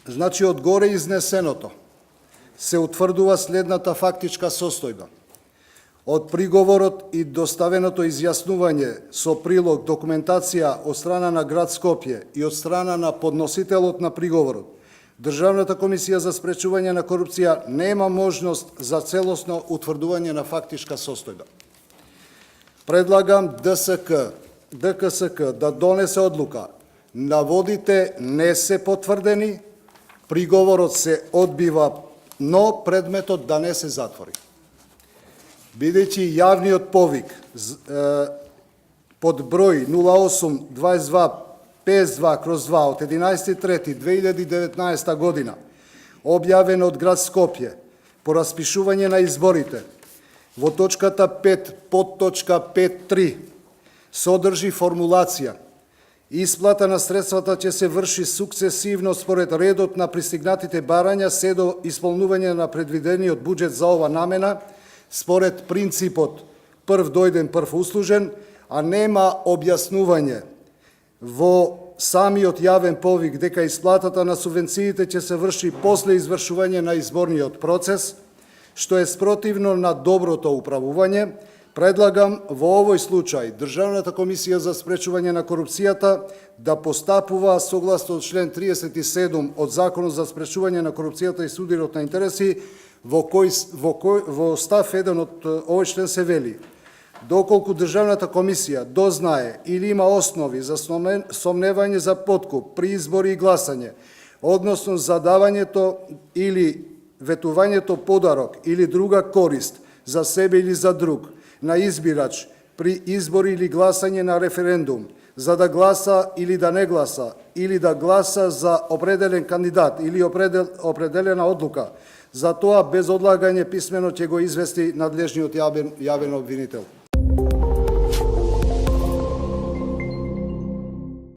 Значи, од горе изнесеното се утврдува следната фактичка состојба. Од приговорот и доставеното изјаснување со прилог документација од страна на град Скопје и од страна на подносителот на приговорот, Државната комисија за спречување на корупција нема можност за целосно утврдување на фактичка состојба. Предлагам ДКСК да донесе одлука. Наводите не се потврдени, приговорот се одбива, но предметот да не се затвори. Бидејќи јавниот повик под број 08-22-52/2 од 11.3.2019 година, објавен од град Скопје по распишување на изборите, во точката 5 подточка 5.3 содржи формулација: исплата на средствата ќе се врши сукцесивно според редот на пристигнатите барања се до исполнување на предвидениот буџет за ова намена, според принципот прв дојден, прв услужен, а нема објаснување во самиот јавен повик дека исплатата на субвенциите ќе се врши после извршување на изборниот процес, што е спротивно на доброто управување. Предлагам во овој случај Државната комисија за спречување на корупцијата да постапува согласно член 37 од Законот за спречување на корупцијата и судирот на интереси, во став 1 од овој член се вели: доколку Државната комисија дознае или има основи за сомневање за подкуп при избори и гласање, односно за давањето или ветувањето подарок или друга корист за себе или за друг на избирач при избори или гласање на референдум, за да гласа или да не гласа, или да гласа за определен кандидат или определена одлука, за тоа без одлагање писмено ќе го извести надлежниот јавен обвинител.